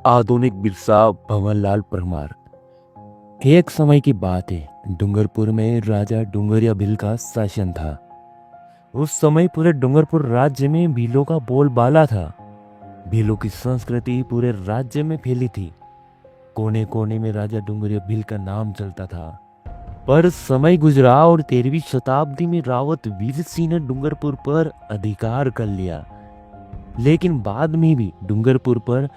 आधुनिक बिरसा भंवरलाल परमार। एक समय की बात है, डूंगरपुर में राजा डूंगरिया भील का शासन था। उस समय पूरे डूंगरपुर राज्य में भीलों का बोलबाला था। भीलों की संस्कृति पूरे राज्य में फैली थी। कोने कोने में राजा डूंगरिया भील का नाम चलता था। पर समय गुजरा और 13वीं शताब्दी में रावत वीर सिंह ने डूंगरपुर पर अधिकार कर लिया। लेकिन बाद में भी डूंगरपुर पर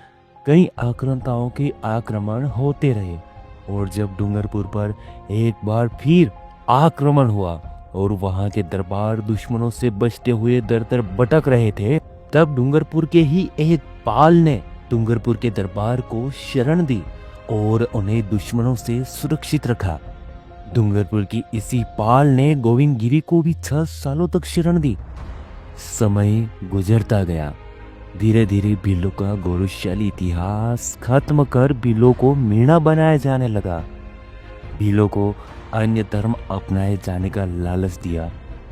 कई आक्रांताओं के आक्रमण होते रहे। और जब डूंगरपुर पर एक बार फिर आक्रमण हुआ और वहां के दरबार दुश्मनों से बचते हुए दर दर भटक रहे थे, तब डूंगरपुर के ही एक पाल ने डूंगरपुर के दरबार को शरण दी और उन्हें दुश्मनों से सुरक्षित रखा। डूंगरपुर की इसी पाल ने गोविंद गिरी को भी 6 सालों तक शरण दी। समय गुजरता गया। धीरे धीरे भीलों का गौरवशाली इतिहास खत्म कर भीलों को मीणा बनाया जाने लगा। भीलों को अन्य धर्म अपनाए जाने का लालच दिया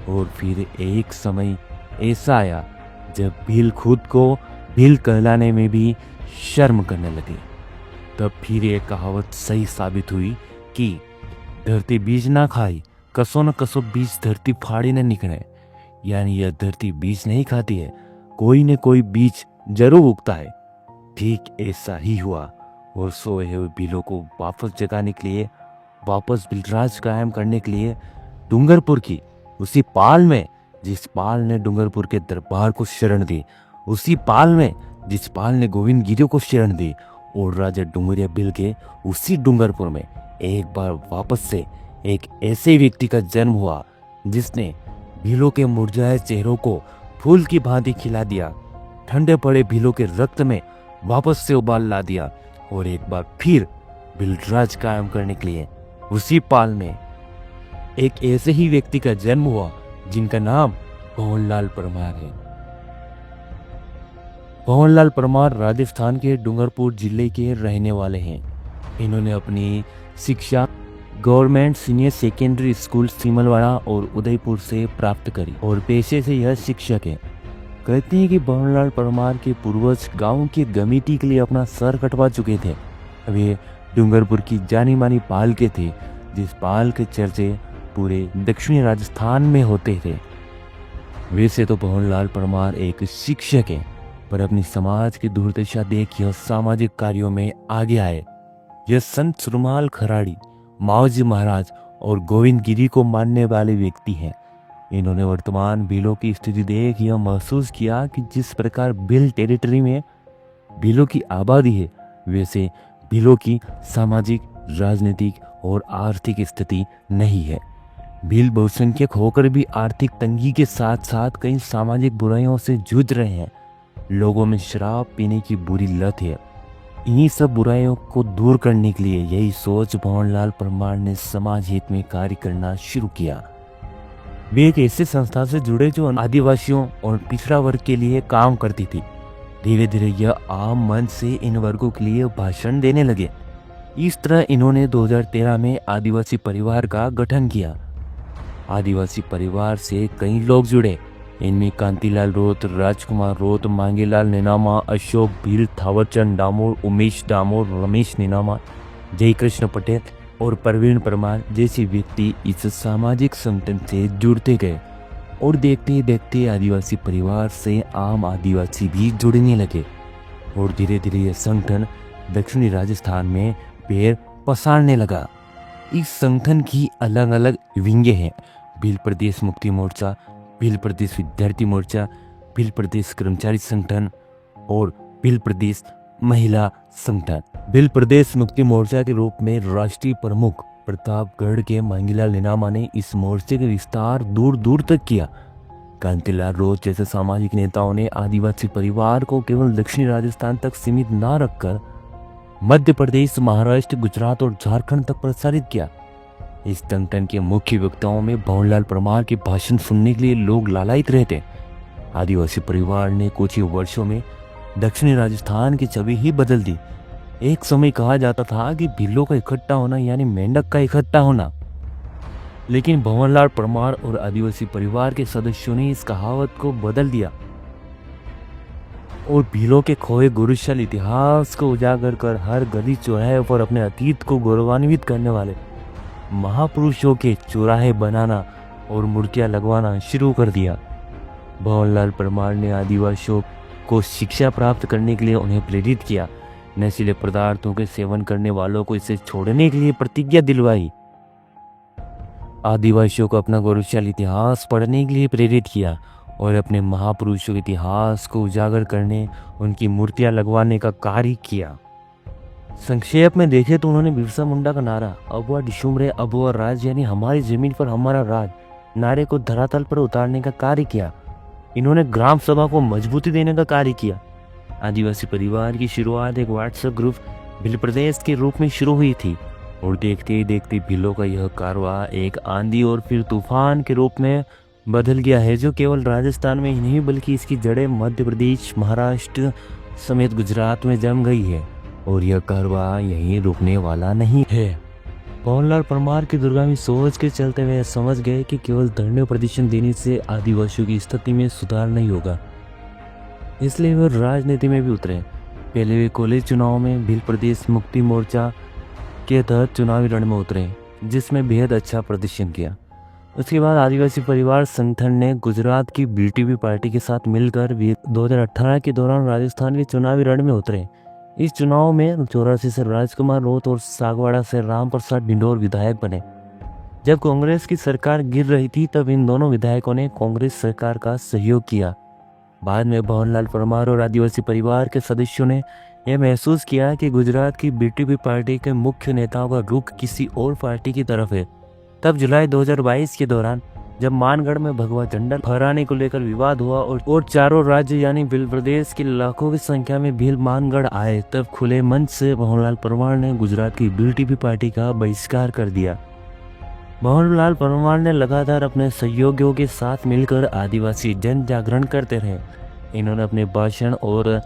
और फिर एक समय ऐसा आया जब भील खुद को भील कहलाने में भी शर्म करने लगे। तब फिर एक कहावत सही साबित हुई कि धरती बीज ना खाई, कसो न कसो बीज धरती फाड़ी न निकले। यानी यह धरती बीज नहीं खाती है, कोई न कोई बीज जरूर उगता है। ठीक ऐसा ही हुआ और सोए हुए भीलों को वापस जगाने के लिए, वापस भीलराज कायम करने के लिए डूंगरपुर की उसी पाल में जिस पाल ने डूंगरपुर के दरबार को शरण दी, उसी पाल में जिस पाल ने गोविंद गिरी को शरण दी, और राजा डूंगरिया भील के उसी डूंगरपुर में एक बार वापस से एक ऐसे व्यक्ति का जन्म हुआ जिसने भीलों के मुरझाए चेहरों को फूल की भांति खिला दिया, ठंडे पड़े भीलों के रक्त में वापस से उबाल ला दिया और एक बार फिर भीलराज कायम करने के लिए उसी पाल में एक ऐसे ही व्यक्ति का जन्म हुआ जिनका नाम भंवरलाल परमार है। भंवरलाल परमार राजस्थान के डूंगरपुर जिले के रहने वाले हैं। इन्होंने अपनी शिक्षा government senior secondary school Simalwara और उदयपुर से प्राप्त करी और पेशे से यह शिक्षक है। कहते हैं कि भंवरलाल परमार के पूर्वज गांव की गमीटी के लिए अपना सर कटवा चुके थे। वे डूंगरपुर की जानी मानी पाल के थे, जिस पाल के चर्चे पूरे दक्षिणी राजस्थान में होते थे। वैसे तो भंवरलाल परमार एक शिक्षक है, पर अपनी समाज की दुर्दशा देख यह सामाजिक कार्यों में आगे आए। यह संत सुरमाल खराड़ी, माओजी महाराज और गोविंद गिरी को मानने वाले व्यक्ति हैं। इन्होंने वर्तमान भीलों की स्थिति देख यह महसूस किया कि जिस प्रकार भील टेरिटरी में भीलों की आबादी है, वैसे भीलों की सामाजिक, राजनीतिक और आर्थिक स्थिति नहीं है। भील बहुसंख्यक होकर भी आर्थिक तंगी के साथ साथ कई सामाजिक बुराइयों से जूझ रहे हैं। लोगों में शराब पीने की बुरी लत है। इन्हीं सब बुराइयों को दूर करने के लिए यही सोच भंवरलाल परमार ने समाज हित में कार्य करना शुरू किया। वे एक ऐसी संस्था से जुड़े जो आदिवासियों और पिछड़ा वर्ग के लिए काम करती थी। धीरे धीरे यह आम मंच से इन वर्गों के लिए भाषण देने लगे। इस तरह इन्होंने 2013 में आदिवासी परिवार का गठन किया। आदिवासी परिवार से कई लोग जुड़े। इनमें कांतिलाल रोत, राजकुमार रोत, मांगेलाल नेनामा, अशोक भील, थावरचंद डामोर, उमेश डामोर, रमेश नेनामा, जयकृष्ण पटेल और प्रवीण परमार जैसे व्यक्ति इस सामाजिक संगठन से जुड़ते गए और देखते ही देखते आदिवासी परिवार से आम आदिवासी भी जुड़ने लगे और धीरे धीरे यह संगठन दक्षिणी राजस्थान में पैर पसारने लगा। इस संगठन की अलग अलग विंगे हैं। भील प्रदेश मुक्ति मोर्चा, भील प्रदेश विद्यार्थी मोर्चा, भील प्रदेश कर्मचारी संगठन और भील प्रदेश महिला संगठन। भील प्रदेश मुक्ति मोर्चा के रूप में राष्ट्रीय प्रमुख प्रतापगढ़ के मांगीलाल नेनामा ने इस मोर्चे का विस्तार दूर दूर तक किया। कांतिलाल रोत जैसे सामाजिक नेताओं ने आदिवासी परिवार को केवल दक्षिणी राजस्थान तक सीमित न रखकर मध्य प्रदेश, महाराष्ट्र, गुजरात और झारखंड तक प्रसारित किया। इस संगठन के मुख्य वक्ताओं में भंवरलाल परमार के भाषण सुनने के लिए लोग लालायित रहते। आदिवासी परिवार ने कुछ ही वर्षों में दक्षिणी राजस्थान की छवि ही बदल दी। एक समय कहा जाता था कि भीलों का इकट्ठा होना यानी मेंढक का इकट्ठा होना, लेकिन भंवरलाल परमार और आदिवासी परिवार के सदस्यों ने इस कहावत को बदल दिया। और भीलों के खोए गौरवशाली इतिहास को उजागर कर हर गली चौराहे पर अपने अतीत को गौरवान्वित करने वाले महापुरुषों के चौराहे बनाना और मूर्तियां लगवाना शुरू कर दिया। भंवरलाल परमार ने आदिवासियों को शिक्षा प्राप्त करने के लिए उन्हें प्रेरित किया। नशीले पदार्थों के सेवन करने वालों को इसे छोड़ने के लिए प्रतिज्ञा दिलवाई। आदिवासियों को अपना गौरवशाली इतिहास पढ़ने के लिए प्रेरित किया और अपने महापुरुषों के इतिहास को उजागर करने, उनकी मूर्तियां लगवाने का कार्य किया। संक्षेप में देखें तो उन्होंने बिरसा मुंडा का नारा अबुआ डिशुमरे अबुआ राज यानी हमारी जमीन पर हमारा राज नारे को धरातल पर उतारने का कार्य किया। इन्होंने ग्राम सभा को मजबूती देने का कार्य किया। आदिवासी परिवार की शुरुआत एक व्हाट्सएप ग्रुप भील प्रदेश के रूप में शुरू हुई थी और देखते ही देखते भीलों का यह कारवां एक आंधी और फिर तूफान के रूप में बदल गया है, जो केवल राजस्थान में ही नहीं बल्कि इसकी जड़ें मध्य प्रदेश, महाराष्ट्र समेत गुजरात में जम गई है और यह कारवां यहीं रुकने वाला नहीं है। भंवरलाल परमार की दूरगामी सोच के चलते हुए समझ गए कि केवल धरने और प्रदर्शन देने से आदिवासियों की स्थिति में सुधार नहीं होगा, इसलिए वे राजनीति में भी उतरे। पहले वे कॉलेज चुनाव में भील प्रदेश मुक्ति मोर्चा के तहत चुनावी रण में उतरे, जिसमें बेहद अच्छा प्रदर्शन किया। उसके बाद आदिवासी परिवार संगठन ने गुजरात की बीटीपी पार्टी के साथ मिलकर 2018 के दौरान राजस्थान के चुनावी रण में उतरे। इस चुनाव में 84 से राजकुमार रोत और सागवाड़ा से राम प्रसाद डिंडोर विधायक बने। जब कांग्रेस की सरकार गिर रही थी तब इन दोनों विधायकों ने कांग्रेस सरकार का सहयोग किया। बाद में भंवरलाल परमार और आदिवासी परिवार के सदस्यों ने यह महसूस किया कि गुजरात की बीटीपी पार्टी के मुख्य नेताओं का रुख किसी और पार्टी की तरफ है। तब जुलाई 2022 के दौरान जब मानगढ़ में भगवा झंडा फहराने को लेकर विवाद हुआ और चारों राज्य यानी भील प्रदेश के लाखों की संख्या में भील मानगढ़ आए, तब खुले मंच से भंवरलाल परमार ने गुजरात की बीटीपी पार्टी का बहिष्कार कर दिया। भंवरलाल परमार ने लगातार अपने सहयोगियों के साथ मिलकर आदिवासी जन जागरण करते रहे। इन्होंने अपने भाषण और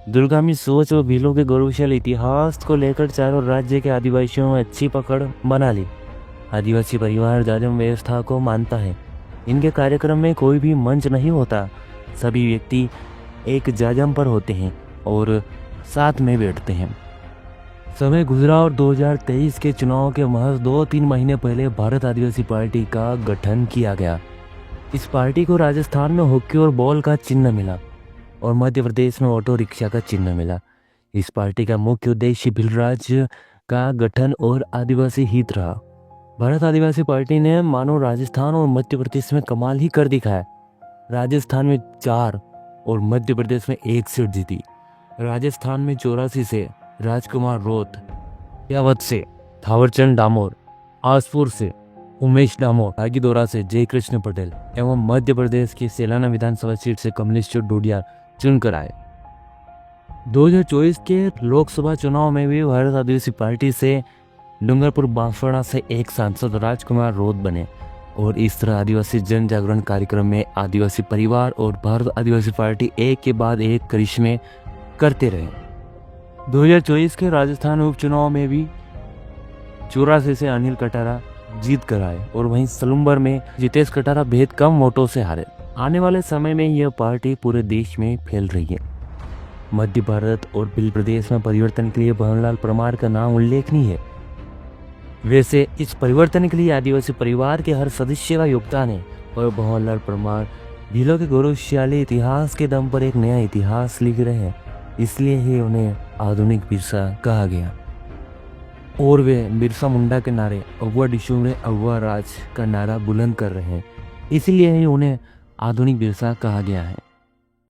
दूरगामी सोच और भीलों के गौरवशाली इतिहास को लेकर चारों राज्य के आदिवासियों में अच्छी पकड़ बना ली। आदिवासी परिवार जाजम व्यवस्था को मानता है। इनके कार्यक्रम में कोई भी मंच नहीं होता, सभी व्यक्ति एक जाजम पर होते हैं और साथ में बैठते हैं। समय गुजरा और 2023 के चुनाव के महज 2-3 महीने पहले भारत आदिवासी पार्टी का गठन किया गया। इस पार्टी को राजस्थान में हॉकी और बॉल का चिन्ह मिला और मध्य प्रदेश में ऑटो रिक्शा का चिन्ह मिला। इस पार्टी का मुख्य उद्देश्य भील राज्य का गठन और आदिवासी हित रहा। भारत आदिवासी पार्टी ने मानो राजस्थान और मध्य प्रदेश में कमाल ही कर दिखाया। राजस्थान में 4 और मध्य प्रदेश में 1 सीट जीती। राजस्थान में 84 से राजकुमार रोत, यावत से थावरचंद डामोर, आसपुर से उमेश डामोर, आगीदोरा से जय कृष्ण पटेल एवं मध्य प्रदेश की सेलाना विधानसभा सीट से कमलेश्वर डोडिया चुनकर आए। 2024 के लोकसभा चुनाव में भी भारत आदिवासी पार्टी से डूंगरपुर बांसवाड़ा से एक सांसद राजकुमार रोत बने और इस तरह आदिवासी जन जागरण कार्यक्रम में आदिवासी परिवार और भारत आदिवासी पार्टी एक के बाद एक करिश्मे करते रहे। 2024 के राजस्थान उपचुनाव में भी 84 से अनिल कटारा जीत कर आए और वहीं सलुम्बर में जितेश कटारा बेहद कम वोटों से हारे। आने वाले समय में यह पार्टी पूरे देश में फैल रही है। मध्य भारत और भील प्रदेश में परिवर्तन के लिए भंवरलाल परमार का नाम उल्लेखनीय है। वैसे इस परिवर्तन के लिए आदिवासी परिवार के हर सदस्य का योगदान है और भंवरलाल परमार भीलों के गौरवशाली इतिहास के दम पर एक नया इतिहास लिख रहे हैं, इसलिए ही उन्हें आधुनिक बिरसा कहा गया। और वे बिरसा मुंडा के नारे अबुआ डिशुमरे अबुआ राज का नारा बुलंद कर रहे हैं, इसलिए ही उन्हें आधुनिक बिरसा कहा गया है।